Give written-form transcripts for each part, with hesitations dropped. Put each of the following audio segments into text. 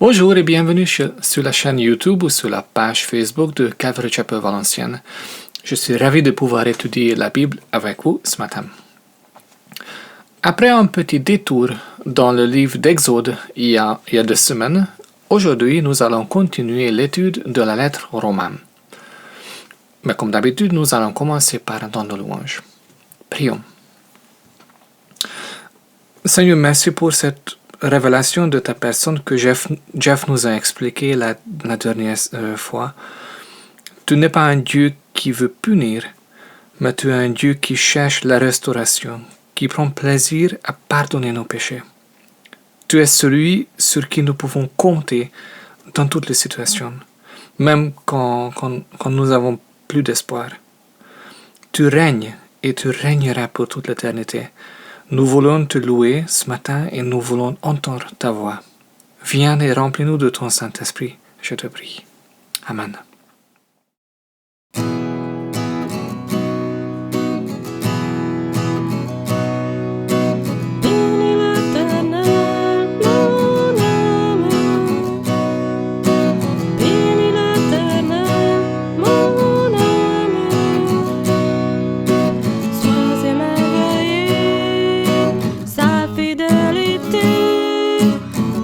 Bonjour et bienvenue sur la chaîne YouTube ou sur la page Facebook de Calvary Chapel Valenciennes. Je suis ravi de pouvoir étudier la Bible avec vous ce matin. Après un petit détour dans le livre d'Exode il y a 2 semaines, aujourd'hui nous allons continuer l'étude de la lettre aux Romains. Mais comme d'habitude, nous allons commencer par un temps de louange. Prions. Seigneur, merci pour cette révélation de ta personne que Jeff nous a expliqué la dernière fois. Tu n'es pas un Dieu qui veut punir, mais tu es un Dieu qui cherche la restauration, qui prend plaisir à pardonner nos péchés. Tu es celui sur qui nous pouvons compter dans toutes les situations, même quand nous avons plus d'espoir. Tu règnes et tu régneras pour toute l'éternité. Nous voulons te louer ce matin et nous voulons entendre ta voix. Viens et remplis-nous de ton Saint-Esprit, je te prie. Amen.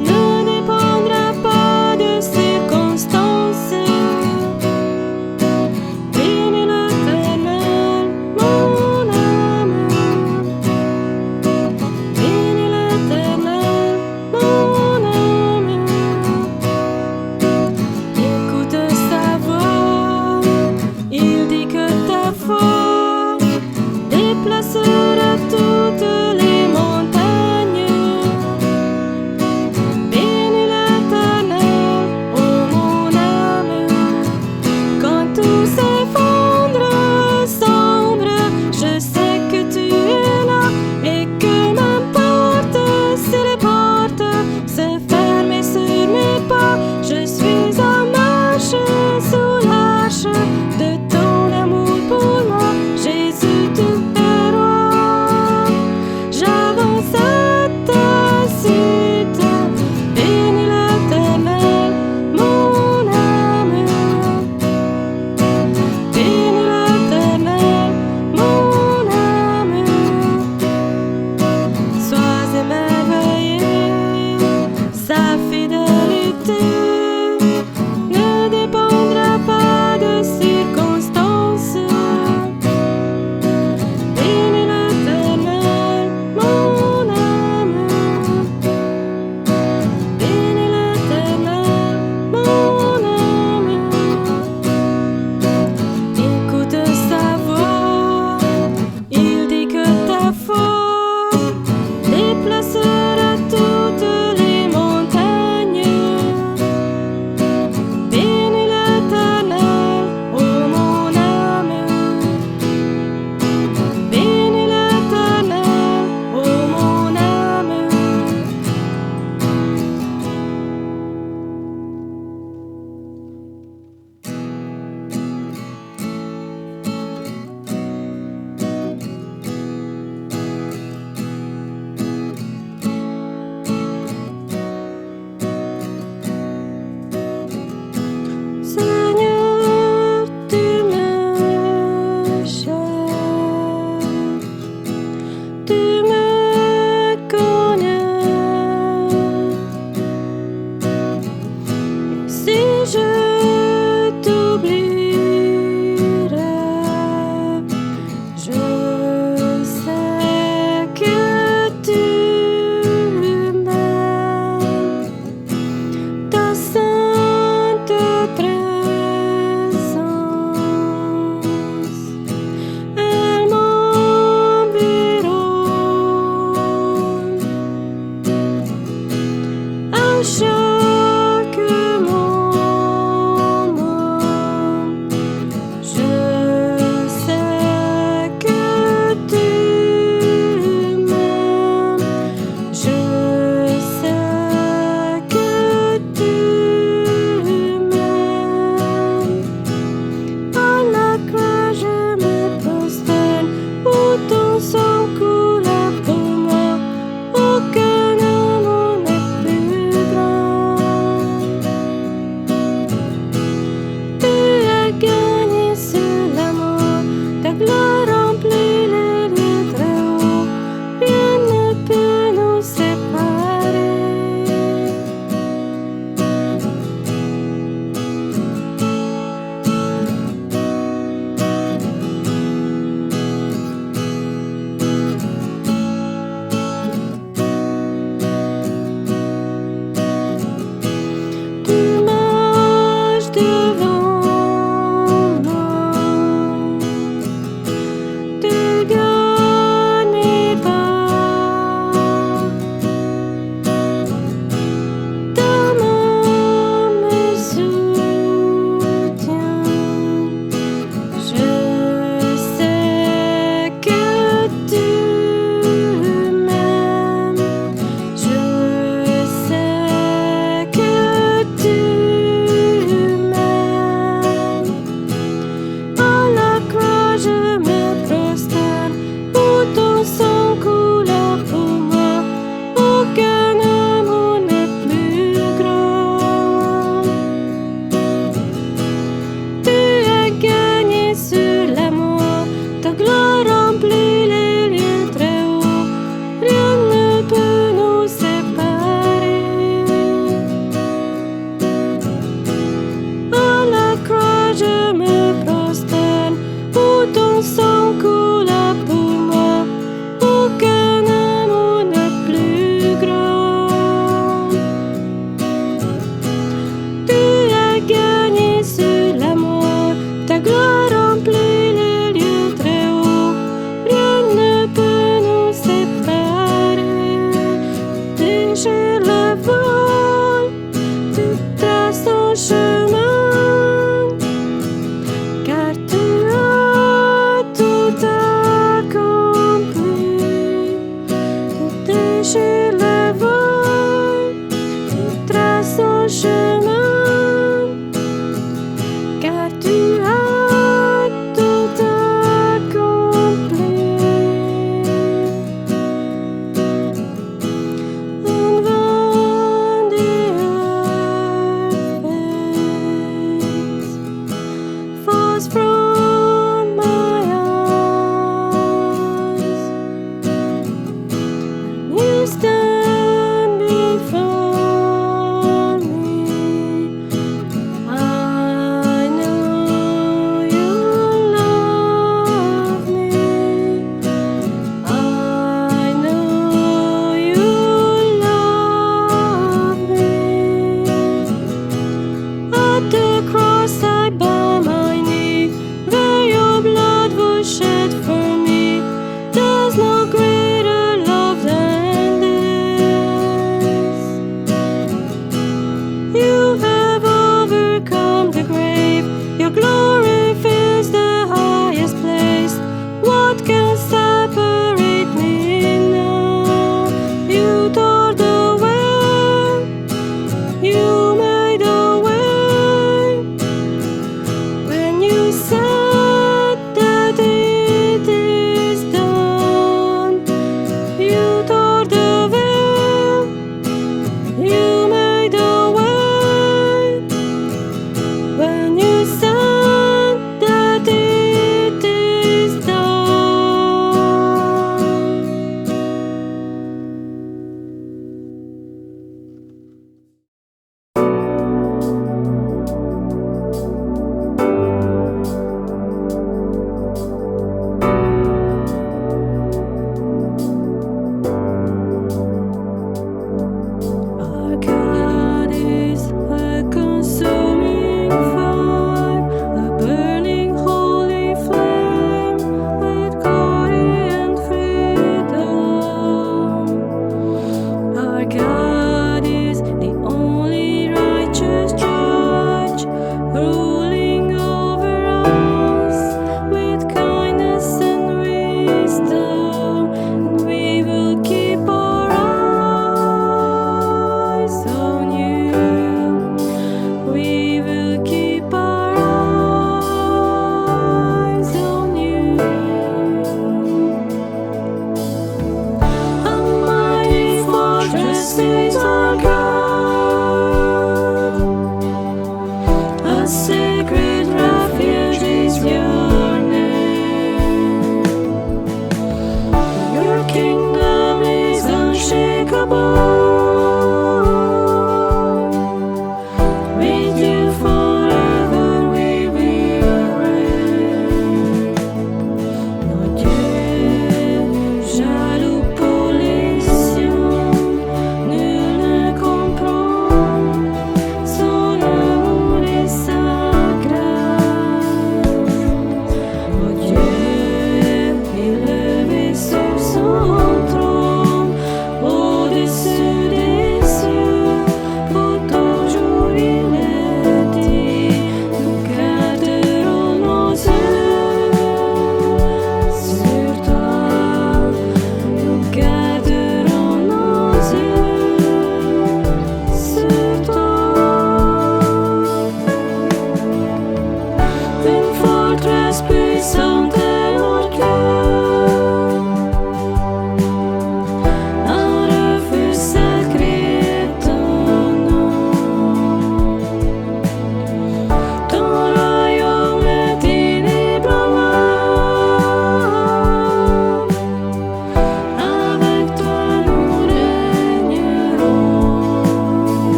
Ne dépendra pas de circonstances.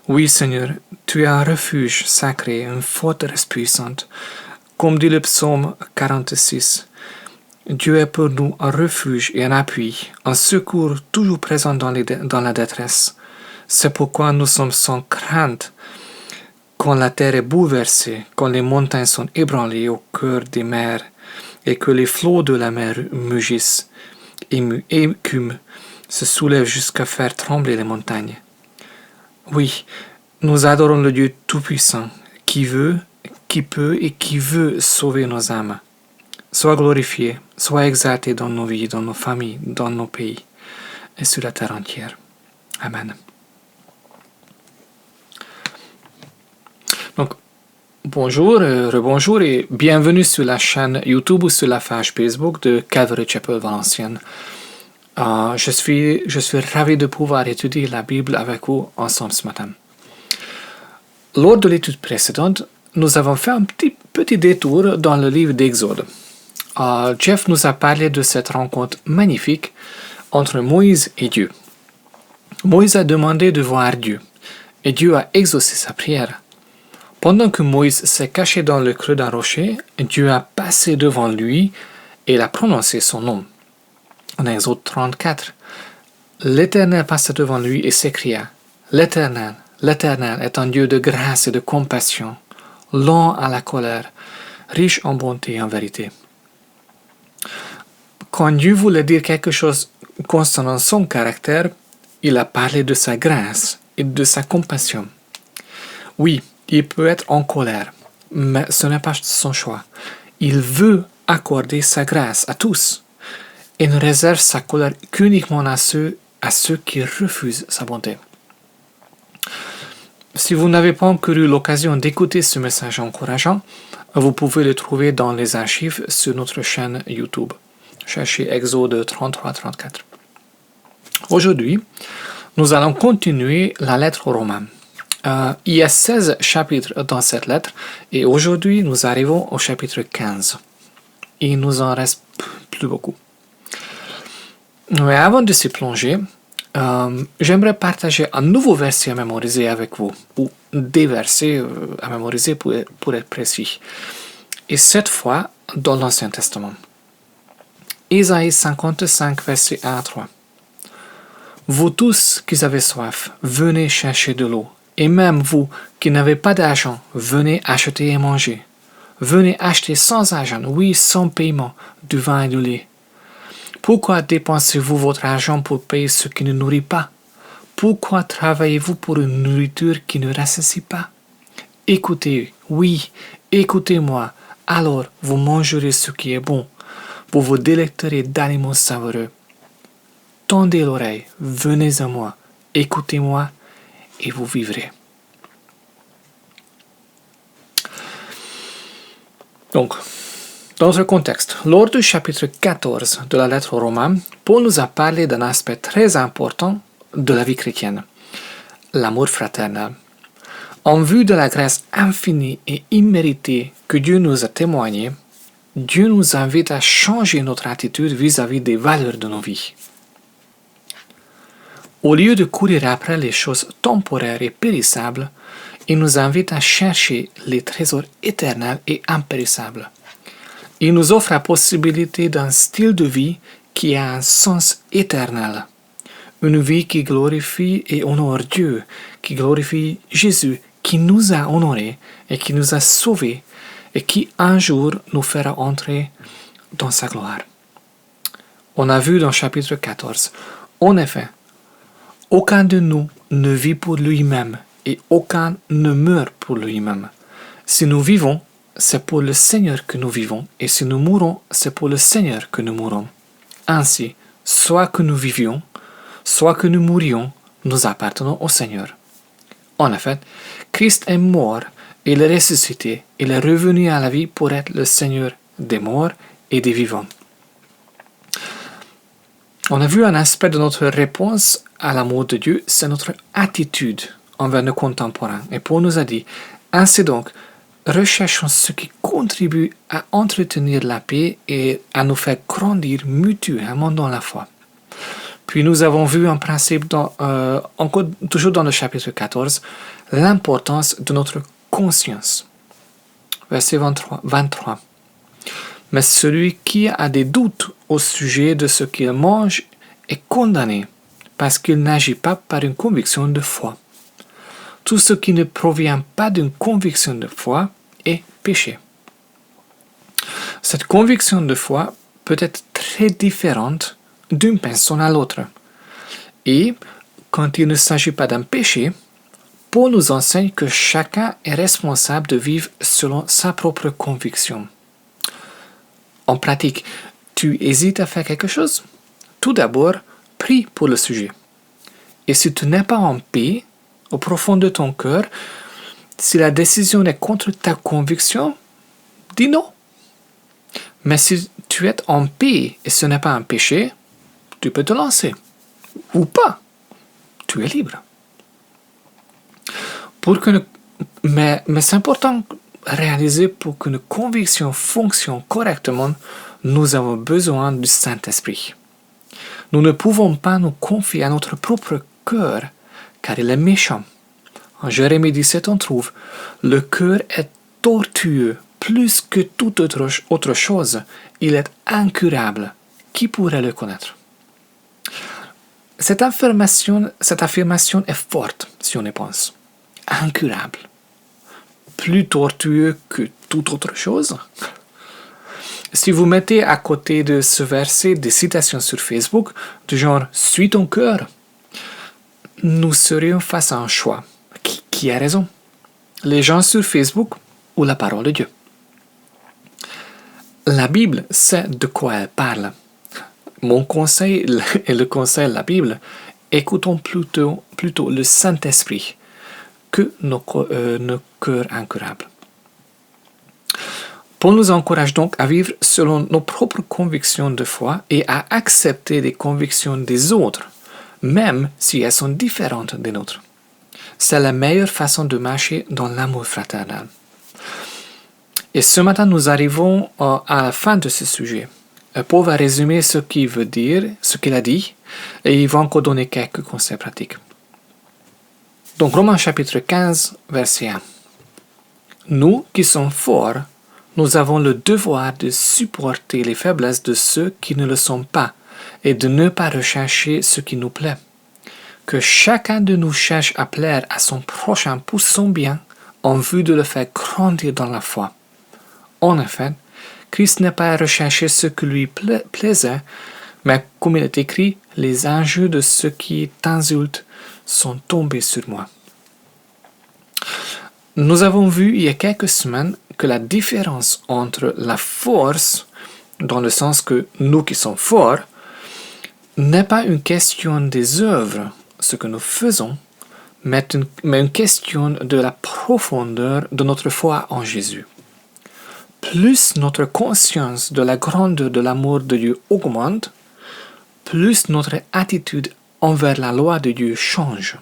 Oui, Seigneur, tu es un refuge sacré, une forteresse puissante. Comme dit le psaume 46, Dieu est pour nous un refuge et un appui, un secours toujours présent dans la détresse. C'est pourquoi nous sommes sans crainte quand la terre est bouleversée, quand les montagnes sont ébranlées au cœur des mers et que les flots de la mer mugissent, écument, se soulèvent jusqu'à faire trembler les montagnes. Oui, nous adorons le Dieu Tout-Puissant, qui veut, qui peut et qui veut sauver nos âmes. Sois glorifié, sois exalté dans nos vies, dans nos familles, dans nos pays et sur la terre entière. Amen. Donc, bonjour, rebonjour et bienvenue sur la chaîne YouTube ou sur la page Facebook de Calvary Chapel Valenciennes. Je suis ravi de pouvoir étudier la Bible avec vous ensemble ce matin. Lors de l'étude précédente, nous avons fait un petit détour dans le livre d'Exode. Jeff nous a parlé de cette rencontre magnifique entre Moïse et Dieu. Moïse a demandé de voir Dieu, et Dieu a exaucé sa prière. Pendant que Moïse s'est caché dans le creux d'un rocher, Dieu a passé devant lui et il a prononcé son nom. En Exode 34, l'Éternel passa devant lui et s'écria, « L'Éternel est un Dieu de grâce et de compassion, lent à la colère, riche en bonté et en vérité. » Quand Dieu voulait dire quelque chose concernant son caractère, il a parlé de sa grâce et de sa compassion. Oui, il peut être en colère, mais ce n'est pas son choix. Il veut accorder sa grâce à tous et ne réserve sa colère qu'uniquement à ceux qui refusent sa bonté. Si vous n'avez pas encore eu l'occasion d'écouter ce message encourageant, vous pouvez le trouver dans les archives sur notre chaîne YouTube. Cherchez Exode 33-34. Aujourd'hui, nous allons continuer la lettre aux Romains. Il y a 16 chapitres dans cette lettre et aujourd'hui nous arrivons au chapitre 15. Il nous en reste plus beaucoup. Mais avant de s'y plonger, j'aimerais partager un nouveau verset à mémoriser avec vous, ou des versets à mémoriser pour être précis. Et cette fois, dans l'Ancien Testament. Ésaïe 55, versets 1 à 3. Vous tous qui avez soif, venez chercher de l'eau. Et même vous qui n'avez pas d'argent, venez acheter et manger. Venez acheter sans argent, oui, sans paiement, du vin et du lait. Pourquoi dépensez-vous votre argent pour payer ce qui ne nourrit pas? Pourquoi travaillez-vous pour une nourriture qui ne rassasie pas? Écoutez, oui, écoutez-moi, alors vous mangerez ce qui est bon. Vous vous délecterez d'aliments savoureux. Tendez l'oreille, venez à moi, écoutez-moi et vous vivrez. Donc, dans ce contexte, lors du chapitre 14 de la lettre aux Romains, Paul nous a parlé d'un aspect très important de la vie chrétienne, l'amour fraternel. En vue de la grâce infinie et imméritée que Dieu nous a témoignée, Dieu nous invite à changer notre attitude vis-à-vis des valeurs de nos vies. Au lieu de courir après les choses temporaires et périssables, il nous invite à chercher les trésors éternels et impérissables. Il nous offre la possibilité d'un style de vie qui a un sens éternel. Une vie qui glorifie et honore Dieu, qui glorifie Jésus, qui nous a honorés et qui nous a sauvés et qui un jour nous fera entrer dans sa gloire. On a vu dans le chapitre 14, en effet, aucun de nous ne vit pour lui-même et aucun ne meurt pour lui-même. Si nous vivons, c'est pour le Seigneur que nous vivons, et si nous mourons, c'est pour le Seigneur que nous mourons. Ainsi, soit que nous vivions, soit que nous mourions, nous appartenons au Seigneur. En effet, Christ est mort, il est ressuscité, il est revenu à la vie pour être le Seigneur des morts et des vivants. On a vu un aspect de notre réponse à l'amour de Dieu, c'est notre attitude envers nos contemporains. Et Paul nous a dit, ainsi donc, recherchons ce qui contribue à entretenir la paix et à nous faire grandir mutuellement dans la foi. Puis nous avons vu en principe, toujours dans le chapitre 14, l'importance de notre conscience. Verset 23. Mais celui qui a des doutes au sujet de ce qu'il mange est condamné parce qu'il n'agit pas par une conviction de foi. Tout ce qui ne provient pas d'une conviction de foi est péché. Cette conviction de foi peut être très différente d'une personne à l'autre. Et quand il ne s'agit pas d'un péché, Paul nous enseigne que chacun est responsable de vivre selon sa propre conviction. En pratique, tu hésites à faire quelque chose? Tout d'abord, prie pour le sujet. Et si tu n'es pas en paix, au profond de ton cœur, si la décision est contre ta conviction, dis non. Mais si tu es en paix et ce n'est pas un péché, tu peux te lancer. Ou pas. Tu es libre. Mais c'est important de réaliser pour qu'une conviction fonctionne correctement, nous avons besoin du Saint-Esprit. Nous ne pouvons pas nous confier à notre propre cœur, car il est méchant. En Jérémie 17, on trouve « Le cœur est tortueux, plus que toute autre chose. Il est incurable. Qui pourrait le connaître ?» Cette affirmation est forte, si on y pense. Incurable. Plus tortueux que toute autre chose. Si vous mettez à côté de ce verset des citations sur Facebook, du genre « Suis ton cœur », nous serions face à un choix. Qui a raison? Les gens sur Facebook ou la parole de Dieu? La Bible sait de quoi elle parle. Mon conseil et le conseil de la Bible, écoutons plutôt le Saint-Esprit que nos cœurs incurables. Paul nous encourage donc à vivre selon nos propres convictions de foi et à accepter les convictions des autres, même si elles sont différentes des nôtres. C'est la meilleure façon de marcher dans l'amour fraternel. Et ce matin, nous arrivons à la fin de ce sujet. Paul va résumer ce qu'il veut dire, ce qu'il a dit, et il va encore donner quelques conseils pratiques. Donc, Romains chapitre 15, verset 1. Nous qui sommes forts, nous avons le devoir de supporter les faiblesses de ceux qui ne le sont pas et de ne pas rechercher ce qui nous plaît. Que chacun de nous cherche à plaire à son prochain pour son bien en vue de le faire grandir dans la foi. En effet, Christ n'est pas à rechercher ce qui lui plaisait, mais comme il est écrit, les injures de ceux qui t'insultent sont tombés sur moi. Nous avons vu il y a quelques semaines que la différence entre la force, dans le sens que nous qui sommes forts, n'est pas une question des œuvres, ce que nous faisons, mais une question de la profondeur de notre foi en Jésus. Plus notre conscience de la grandeur de l'amour de Dieu augmente, plus notre attitude envers la loi de Dieu change.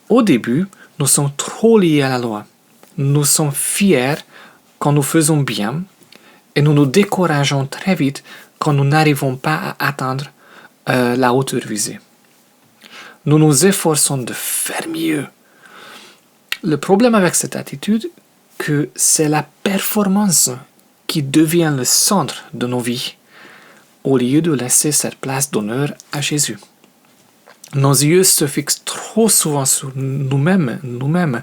Au début, nous sommes trop liés à la loi. Nous sommes fiers quand nous faisons bien et nous nous décourageons très vite quand nous n'arrivons pas à atteindre la hauteur visée. Nous nous efforçons de faire mieux. Le problème avec cette attitude, que c'est la performance qui devient le centre de nos vies, au lieu de laisser cette place d'honneur à Jésus. Nos yeux se fixent trop souvent sur nous-mêmes,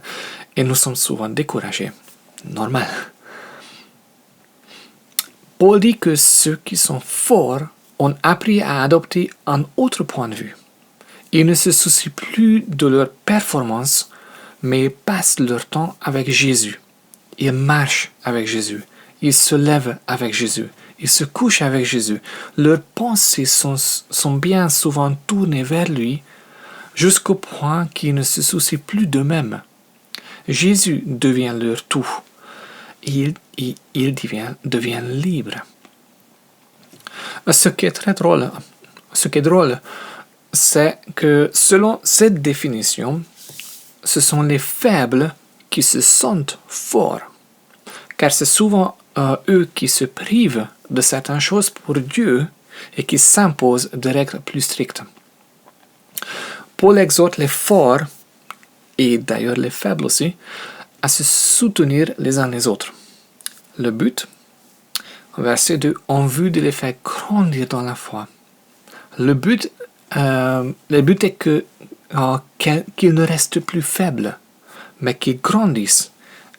et nous sommes souvent découragés. Normal. Paul dit que ceux qui sont forts ont appris à adopter un autre point de vue. Ils ne se soucient plus de leur performance, mais ils passent leur temps avec Jésus. Ils marchent avec Jésus. Ils se lèvent avec Jésus. Ils se couchent avec Jésus. Leurs pensées sont bien souvent tournées vers lui, jusqu'au point qu'ils ne se soucient plus d'eux-mêmes. Jésus devient leur tout. Ils deviennent libres. Ce qui est drôle, c'est que selon cette définition, ce sont les faibles qui se sentent forts, car c'est souvent eux qui se privent de certaines choses pour Dieu et qui s'impose de règles plus strictes. Paul exhorte les forts, et d'ailleurs les faibles aussi, à se soutenir les uns les autres. Le but, verset 2, en vue de les faire grandir dans la foi. Le but est qu'ils ne restent plus faibles, mais qu'ils grandissent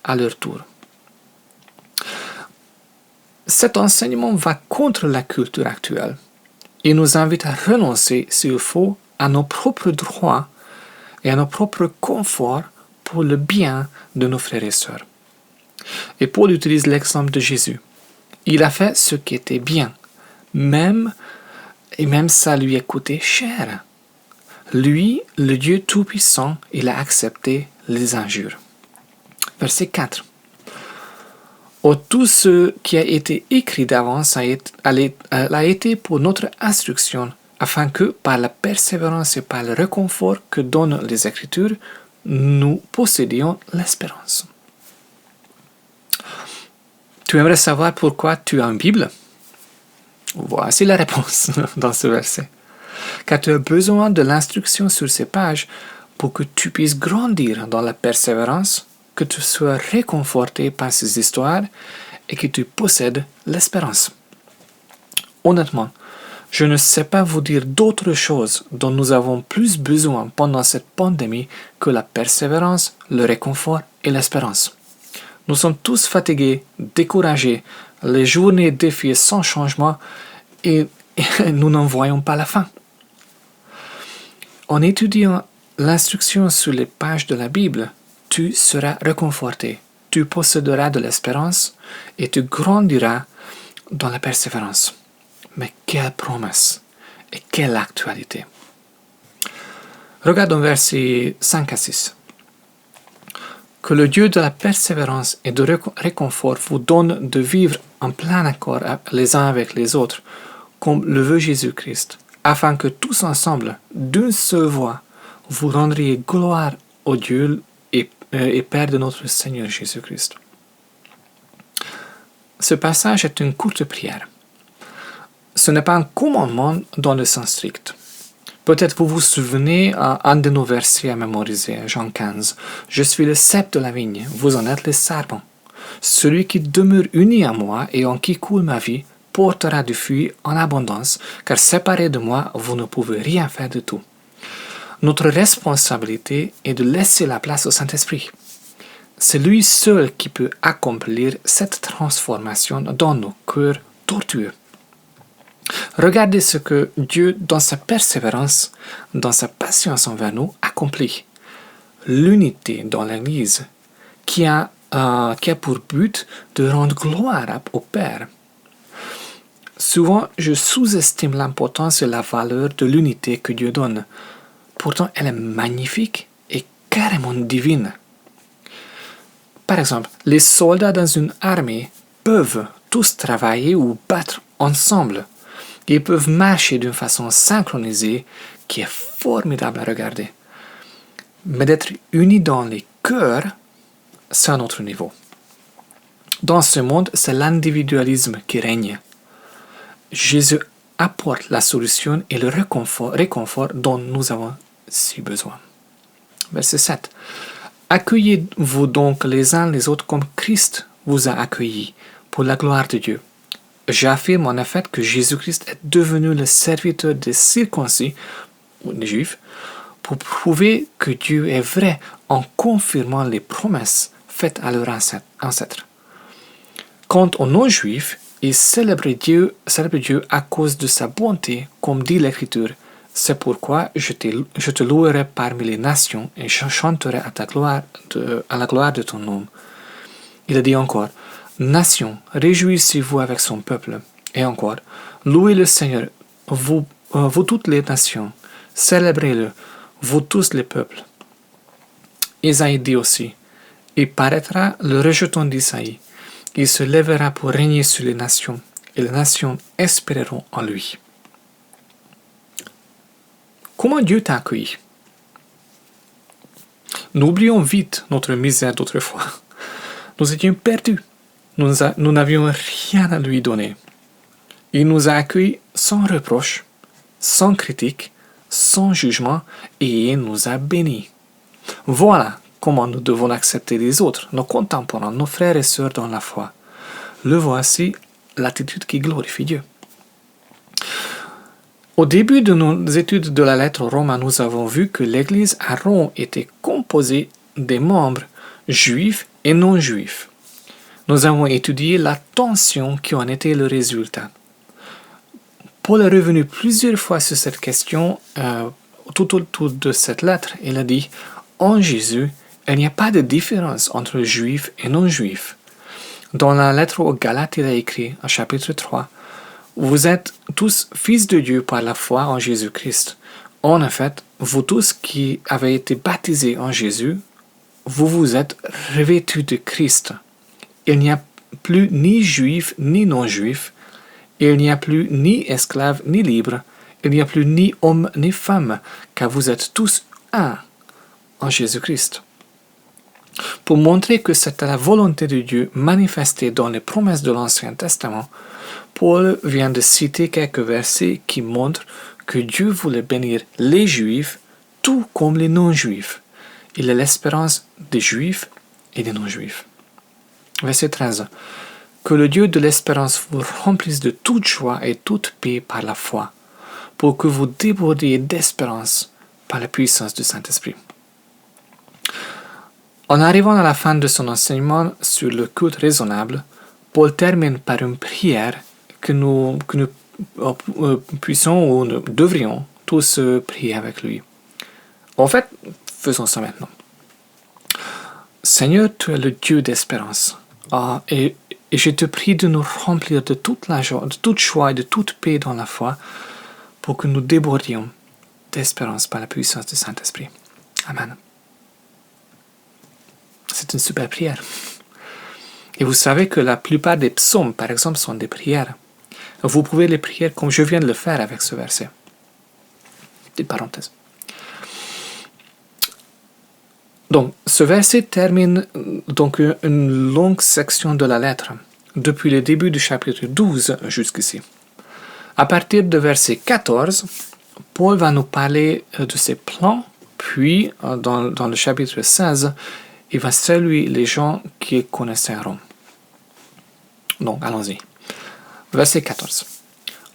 à leur tour. Cet enseignement va contre la culture actuelle. Il nous invite à renoncer, s'il faut, à nos propres droits et à nos propres conforts pour le bien de nos frères et sœurs. Et Paul utilise l'exemple de Jésus. Il a fait ce qui était bien, même ça lui a coûté cher. Lui, le Dieu Tout-Puissant, il a accepté les injures. Verset 4. Tout ce qui a été écrit d'avance a été pour notre instruction, afin que, par la persévérance et par le réconfort que donnent les Écritures, nous possédions l'espérance. Tu aimerais savoir pourquoi tu as une Bible? Voici la réponse dans ce verset. Car tu as besoin de l'instruction sur ces pages pour que tu puisses grandir dans la persévérance, que tu sois réconforté par ces histoires et que tu possèdes l'espérance. Honnêtement, je ne sais pas vous dire d'autre chose dont nous avons plus besoin pendant cette pandémie que la persévérance, le réconfort et l'espérance. Nous sommes tous fatigués, découragés, les journées défilent sans changement et nous n'en voyons pas la fin. En étudiant l'instruction sur les pages de la Bible, tu seras réconforté, tu posséderas de l'espérance et tu grandiras dans la persévérance. Mais quelle promesse et quelle actualité! Regardons versets 5 à 6. Que le Dieu de la persévérance et de réconfort vous donne de vivre en plein accord les uns avec les autres, comme le veut Jésus-Christ, afin que tous ensemble, d'une seule voix, vous rendriez gloire au Dieu et Père de notre Seigneur Jésus-Christ. Ce passage est une courte prière. Ce n'est pas un commandement dans le sens strict. Peut-être vous vous souvenez un de nos versets à mémoriser, Jean 15. « Je suis le cep de la vigne, vous en êtes les serpents. Celui qui demeure uni à moi et en qui coule ma vie portera du fruit en abondance, car séparé de moi, vous ne pouvez rien faire de tout. » Notre responsabilité est de laisser la place au Saint-Esprit. C'est lui seul qui peut accomplir cette transformation dans nos cœurs tortueux. Regardez ce que Dieu, dans sa persévérance, dans sa patience envers nous, accomplit. L'unité dans l'Église qui a pour but de rendre gloire au Père. Souvent, je sous-estime l'importance et la valeur de l'unité que Dieu donne. Pourtant, elle est magnifique et carrément divine. Par exemple, les soldats dans une armée peuvent tous travailler ou battre ensemble. Ils peuvent marcher d'une façon synchronisée qui est formidable à regarder. Mais d'être unis dans les cœurs, c'est un autre niveau. Dans ce monde, c'est l'individualisme qui règne. Jésus apporte la solution et le réconfort dont nous avons si besoin. Verset 7. Accueillez-vous donc les uns les autres comme Christ vous a accueillis pour la gloire de Dieu. J'affirme en effet que Jésus-Christ est devenu le serviteur des circoncis, ou des Juifs, pour prouver que Dieu est vrai en confirmant les promesses faites à leurs ancêtres. Quant aux non-juifs, ils célèbrent Dieu à cause de sa bonté, comme dit l'Écriture. C'est pourquoi je te louerai parmi les nations et je chanterai à la gloire de ton nom. Il a dit encore, Nations, réjouissez-vous avec son peuple. Et encore, louez le Seigneur, vous toutes les nations, célébrez-le, vous tous les peuples. Isaïe dit aussi, il paraîtra le rejeton d'Isaïe, il se lèvera pour régner sur les nations, et les nations espéreront en lui. Comment Dieu t'a accueilli? Nous oublions vite notre misère d'autrefois. Nous étions perdus. Nous n'avions rien à lui donner. Il nous a accueillis sans reproche, sans critique, sans jugement, et il nous a bénis. Voilà comment nous devons accepter les autres, nos contemporains, nos frères et sœurs dans la foi. Le voici l'attitude qui glorifie Dieu. Au début de nos études de la lettre aux Romains, nous avons vu que l'Église à Rome était composée des membres juifs et non juifs. Nous avons étudié la tension qui en était le résultat. Paul est revenu plusieurs fois sur cette question tout autour de cette lettre. Il a dit « En Jésus, il n'y a pas de différence entre juifs et non-juifs. » Dans la lettre aux Galates, il a écrit, en chapitre 3, « Vous êtes tous fils de Dieu par la foi en Jésus-Christ. En effet, vous tous qui avez été baptisés en Jésus, vous vous êtes revêtus de Christ. Il n'y a plus ni juif ni non-juif. Il n'y a plus ni esclave ni libre. Il n'y a plus ni homme ni femme, car vous êtes tous un en Jésus-Christ. » Pour montrer que c'était la volonté de Dieu manifestée dans les promesses de l'Ancien Testament, Paul vient de citer quelques versets qui montrent que Dieu voulait bénir les Juifs tout comme les non-Juifs. Il est l'espérance des Juifs et des non-Juifs. Verset 13. Que le Dieu de l'espérance vous remplisse de toute joie et toute paix par la foi, pour que vous débordiez d'espérance par la puissance du Saint-Esprit. En arrivant à la fin de son enseignement sur le culte raisonnable, Paul termine par une prière que nous puissions ou nous devrions tous prier avec lui. En fait, faisons ça maintenant. Seigneur, tu es le Dieu d'espérance. Et je te prie de nous remplir de toute la joie, de toute joie et de toute paix dans la foi, pour que nous débordions d'espérance par la puissance du Saint-Esprit. Amen. C'est une super prière. Et vous savez que la plupart des psaumes, par exemple, sont des prières. Vous pouvez les prier comme je viens de le faire avec ce verset. Petite parenthèse. Donc, ce verset termine donc une longue section de la lettre, depuis le début du chapitre 12 jusqu'ici. À partir de verset 14, Paul va nous parler de ses plans, puis dans le chapitre 16, il va saluer les gens qui connaissaient Rome. Donc, allons-y. Verset 14.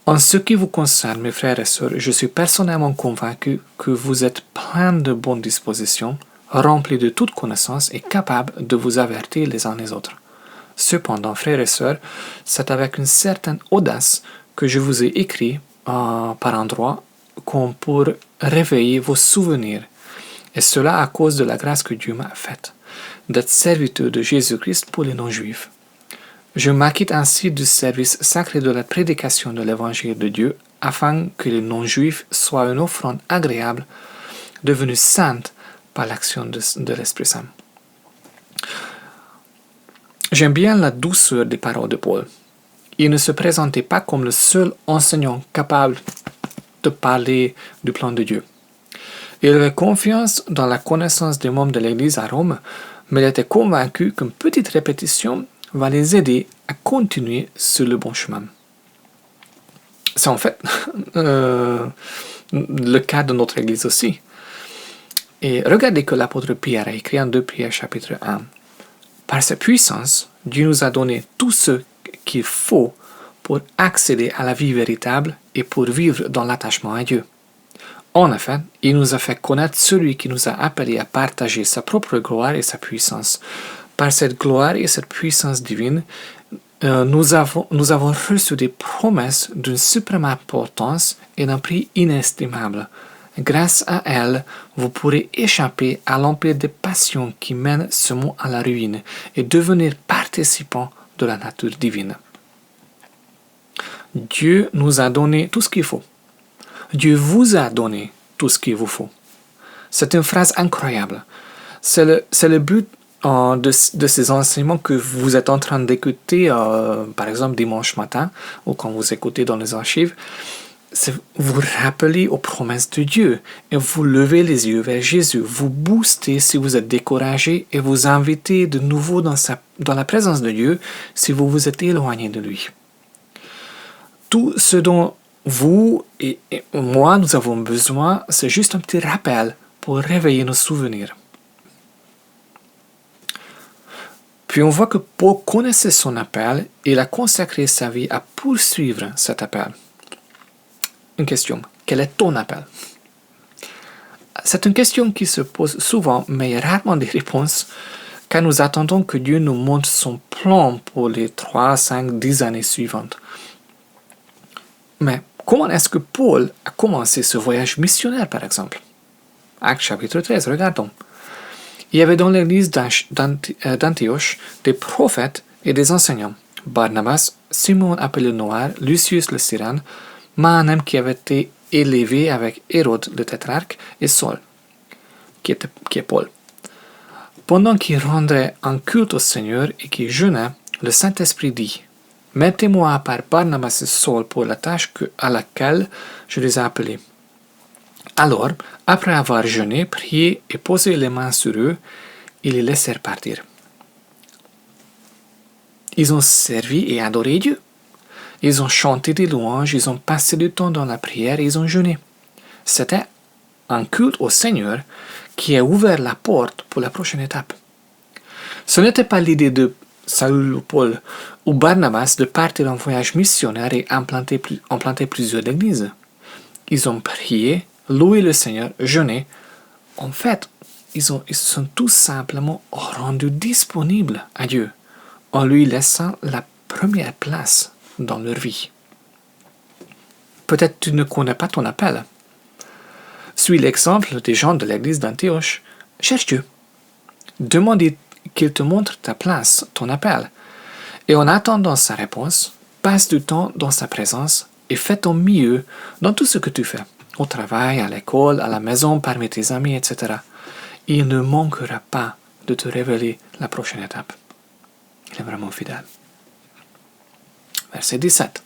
En ce qui vous concerne, mes frères et sœurs, je suis personnellement convaincu que vous êtes pleins de bonnes dispositions, remplis de toute connaissance et capables de vous avertir les uns les autres. Cependant, frères et sœurs, c'est avec une certaine audace que je vous ai écrit par endroits comme pour réveiller vos souvenirs, et cela à cause de la grâce que Dieu m'a faite, d'être serviteur de Jésus-Christ pour les non-juifs. Je m'acquitte ainsi du service sacré de la prédication de l'évangile de Dieu, afin que les non-juifs soient une offrande agréable, devenue sainte par l'action de l'Esprit Saint. J'aime bien la douceur des paroles de Paul. Il ne se présentait pas comme le seul enseignant capable de parler du plan de Dieu. Il avait confiance dans la connaissance des membres de l'Église à Rome, mais il était convaincu qu'une petite répétition va les aider à continuer sur le bon chemin. C'est en fait le cas de notre Église aussi. Et regardez que l'apôtre Pierre a écrit en 2 Pierre chapitre 1. Par sa puissance, Dieu nous a donné tout ce qu'il faut pour accéder à la vie véritable et pour vivre dans l'attachement à Dieu. En effet, il nous a fait connaître celui qui nous a appelés à partager sa propre gloire et sa puissance. Par cette gloire et cette puissance divine, nous avons reçu des promesses d'une suprême importance et d'un prix inestimable. Grâce à elles, vous pourrez échapper à l'empire des passions qui mènent ce monde à la ruine et devenir participant de la nature divine. Dieu nous a donné tout ce qu'il faut. Dieu vous a donné tout ce qu'il vous faut. C'est une phrase incroyable. C'est le but de ces enseignements que vous êtes en train d'écouter, par exemple dimanche matin, ou quand vous écoutez dans les archives. C'est vous rappeler aux promesses de Dieu et vous levez les yeux vers Jésus, vous boostez si vous êtes découragé et vous invitez de nouveau dans la présence de Dieu si vous vous êtes éloigné de lui. Tout ce dont vous et moi, nous avons besoin, c'est juste un petit rappel pour réveiller nos souvenirs. Puis on voit que Paul connaissait son appel et il a consacré sa vie à poursuivre cet appel. Une question, quel est ton appel? C'est une question qui se pose souvent, mais il y a rarement des réponses, car nous attendons que Dieu nous montre son plan pour les 3, 5, 10 années suivantes. Mais comment est-ce que Paul a commencé ce voyage missionnaire, par exemple? Actes chapitre 13, regardons. Il y avait dans l'église d'Antioche des prophètes et des enseignants. Barnabas, Simon appelé Noir, Lucius le Cyrène, Mahanem qui avait été élevé avec Hérode le tétrarque et Saul, qui est Paul. Pendant qu'il rendait un culte au Seigneur et qu'il jeûnait, le Saint-Esprit dit: « Mettez-moi à part Barnabas et Saul pour la tâche à laquelle je les ai appelés. » Alors, après avoir jeûné, prié et posé les mains sur eux, ils les laissèrent partir. Ils ont servi et adoré Dieu. Ils ont chanté des louanges, ils ont passé du temps dans la prière et ils ont jeûné. C'était un culte au Seigneur qui a ouvert la porte pour la prochaine étape. Ce n'était pas l'idée de Saül ou Paul ou Barnabas de partir en voyage missionnaire et implanter plusieurs églises. Ils ont prié, loué le Seigneur, jeûné. En fait, ils se sont tout simplement rendus disponibles à Dieu en lui laissant la première place dans leur vie. Peut-être tu ne connais pas ton appel. Suis l'exemple des gens de l'église d'Antioche. Cherche Dieu. Demande qu'il te montre ta place, ton appel. Et en attendant sa réponse, passe du temps dans sa présence et fais ton mieux dans tout ce que tu fais. Au travail, à l'école, à la maison, parmi tes amis, etc. Il ne manquera pas de te révéler la prochaine étape. Il est vraiment fidèle. Verset 17.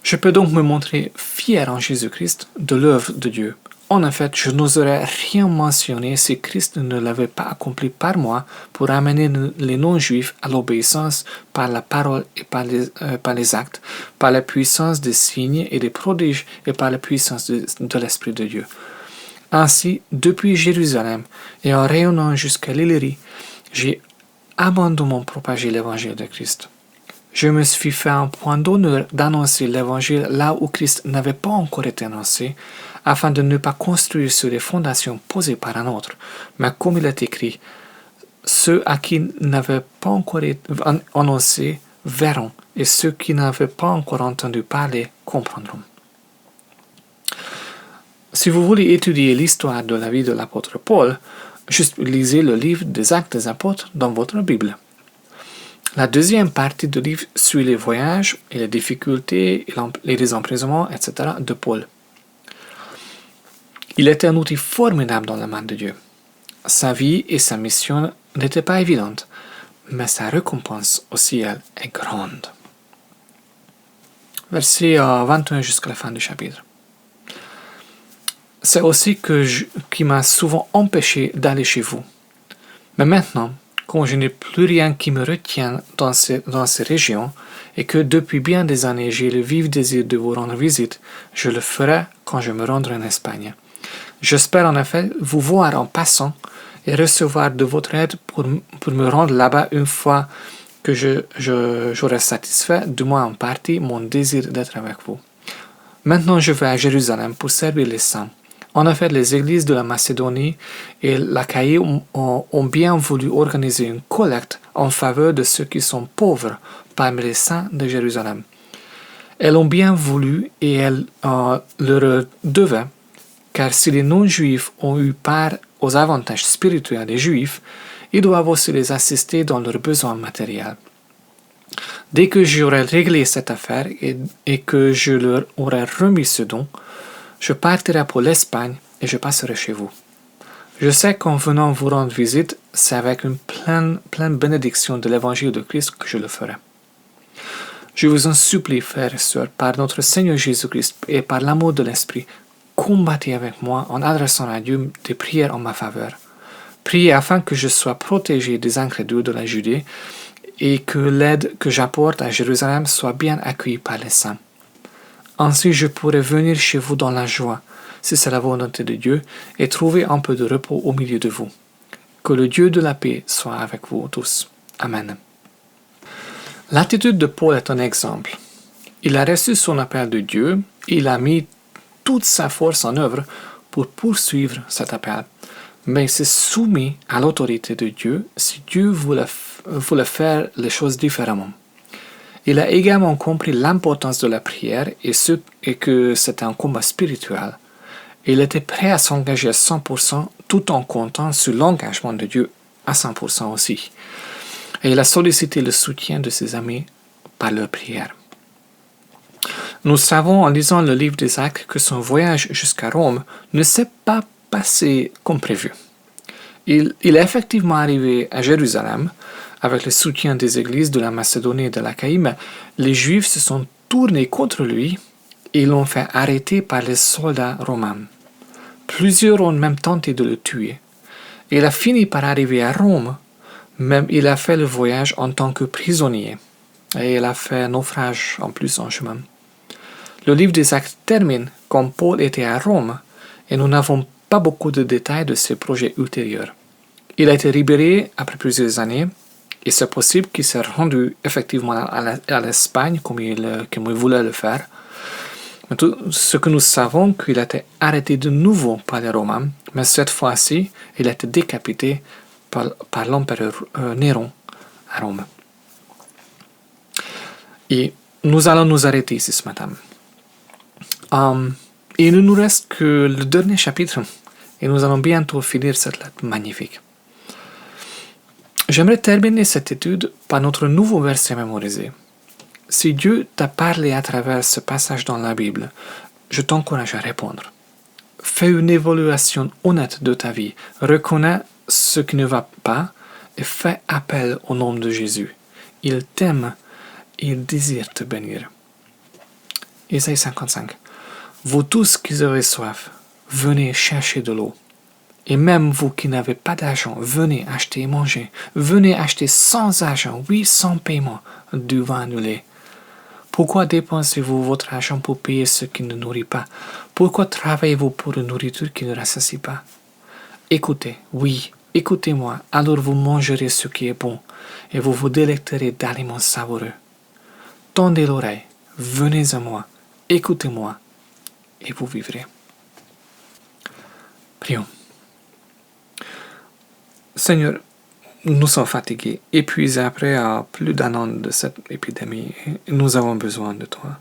Je peux donc me montrer fier en Jésus-Christ de l'œuvre de Dieu. En effet, je n'oserais rien mentionner si Christ ne l'avait pas accompli par moi pour amener les non-juifs à l'obéissance par la parole et par les actes, par la puissance des signes et des prodiges et par la puissance de l'Esprit de Dieu. Ainsi, depuis Jérusalem et en rayonnant jusqu'à l'Illyrie, j'ai abondamment propagé l'évangile de Christ. Je me suis fait un point d'honneur d'annoncer l'évangile là où Christ n'avait pas encore été annoncé, afin de ne pas construire sur les fondations posées par un autre, mais comme il est écrit, ceux à qui n'avait pas encore été annoncé verront, et ceux qui n'avaient pas encore entendu parler comprendront. Si vous voulez étudier l'histoire de la vie de l'apôtre Paul, juste lisez le livre des Actes des Apôtres dans votre Bible. La deuxième partie du livre suit les voyages et les difficultés et les emprisonnements, etc. de Paul. Il était un outil formidable dans la main de Dieu. Sa vie et sa mission n'étaient pas évidentes, mais sa récompense au ciel est grande. Verset 21 jusqu'à la fin du chapitre. C'est aussi qui m'a souvent empêché d'aller chez vous. Mais maintenant, quand je n'ai plus rien qui me retient dans ces régions, et que depuis bien des années j'ai le vif désir de vous rendre visite, je le ferai quand je me rendrai en Espagne. J'espère en effet vous voir en passant et recevoir de votre aide pour me rendre là-bas une fois que j'aurai satisfait, du moins en partie, mon désir d'être avec vous. Maintenant je vais à Jérusalem pour servir les saints. En effet, les églises de la Macédonie et l'Achaïe ont bien voulu organiser une collecte en faveur de ceux qui sont pauvres parmi les saints de Jérusalem. Elles ont bien voulu et elles leur devaient, car si les non-juifs ont eu part aux avantages spirituels des juifs, ils doivent aussi les assister dans leurs besoins matériels. Dès que j'aurai réglé cette affaire et que je leur aurai remis ce don, je partirai pour l'Espagne et je passerai chez vous. Je sais qu'en venant vous rendre visite, c'est avec une pleine bénédiction de l'évangile de Christ que je le ferai. Je vous en supplie, frères et sœurs, par notre Seigneur Jésus-Christ et par l'amour de l'Esprit, combattez avec moi en adressant à Dieu des prières en ma faveur. Priez afin que je sois protégé des incrédules de la Judée et que l'aide que j'apporte à Jérusalem soit bien accueillie par les saints. Ainsi je pourrai venir chez vous dans la joie, si c'est la volonté de Dieu, et trouver un peu de repos au milieu de vous. Que le Dieu de la paix soit avec vous tous. Amen. L'attitude de Paul est un exemple. Il a reçu son appel de Dieu, et il a mis toute sa force en œuvre pour poursuivre cet appel. Mais il s'est soumis à l'autorité de Dieu si Dieu voulait faire les choses différemment. Il a également compris l'importance de la prière et que c'était un combat spirituel. Il était prêt à s'engager à 100% tout en comptant sur l'engagement de Dieu à 100% aussi. Et il a sollicité le soutien de ses amis par leur prière. Nous savons en lisant le livre des Actes que son voyage jusqu'à Rome ne s'est pas passé comme prévu. Il est effectivement arrivé à Jérusalem avec le soutien des églises de la Macédonie et de l'Achaïe, mais les Juifs se sont tournés contre lui et l'ont fait arrêter par les soldats romains. Plusieurs ont même tenté de le tuer. Il a fini par arriver à Rome, même il a fait le voyage en tant que prisonnier, et il a fait naufrage en plus en chemin. Le livre des Actes termine quand Paul était à Rome, et nous n'avons pas beaucoup de détails de ses projets ultérieurs. Il a été libéré après plusieurs années, et c'est possible qu'il s'est rendu effectivement à l'Espagne comme il voulait le faire. Mais tout ce que nous savons, qu'il a été arrêté de nouveau par les Romains, mais cette fois-ci, il a été décapité par l'empereur Néron à Rome. Et nous allons nous arrêter ici ce matin. Il ne nous reste que le dernier chapitre et nous allons bientôt finir cette lettre magnifique. J'aimerais terminer cette étude par notre nouveau verset mémorisé. Si Dieu t'a parlé à travers ce passage dans la Bible, je t'encourage à répondre. Fais une évaluation honnête de ta vie, reconnais ce qui ne va pas et fais appel au nom de Jésus. Il t'aime et il désire te bénir. Ésaïe 55. Vous tous qui avez soif, venez chercher de l'eau. Et même vous qui n'avez pas d'argent, venez acheter et manger. Venez acheter sans argent, oui, sans paiement, du vin du lait. Pourquoi dépensez-vous votre argent pour payer ce qui ne nourrit pas? Pourquoi travaillez-vous pour une nourriture qui ne rassasie pas? Écoutez, oui, écoutez-moi, alors vous mangerez ce qui est bon, et vous vous délecterez d'aliments savoureux. Tendez l'oreille, venez à moi, écoutez-moi, et vous vivrez. Prions. Seigneur, nous sommes fatigués, épuisés après plus d'un an de cette épidémie, et nous avons besoin de toi.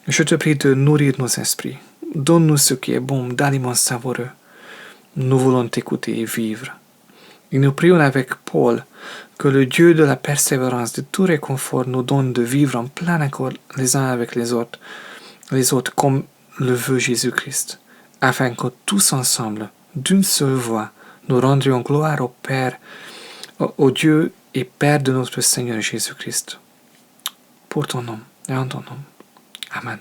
Je te prie de nourrir nos esprits. Donne-nous ce qui est bon, d'aliments savoureux. Nous voulons t'écouter et vivre. Et nous prions avec Paul que le Dieu de la persévérance, de tout réconfort, nous donne de vivre en plein accord les uns avec les autres comme le veut Jésus-Christ, afin que tous ensemble, d'une seule voix, nous rendrions gloire au Père, au Dieu et Père de notre Seigneur Jésus-Christ. Pour ton nom et en ton nom. Amen.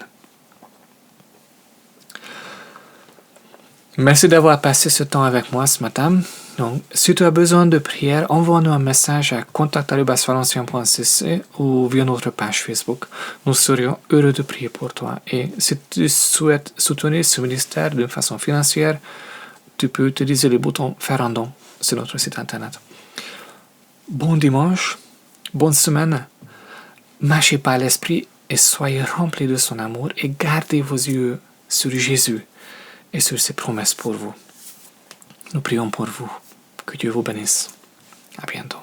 Merci d'avoir passé ce temps avec moi ce matin. Donc, si tu as besoin de prière, envoie-nous un message à contact@valencien.cc ou via notre page Facebook. Nous serions heureux de prier pour toi. Et si tu souhaites soutenir ce ministère d'une façon financière, tu peux utiliser le bouton Faire un don sur notre site internet. Bon dimanche, bonne semaine. Marchez par l'esprit et soyez remplis de son amour et gardez vos yeux sur Jésus et sur ses promesses pour vous. Nous prions pour vous. Que Dieu vous bénisse. À bientôt.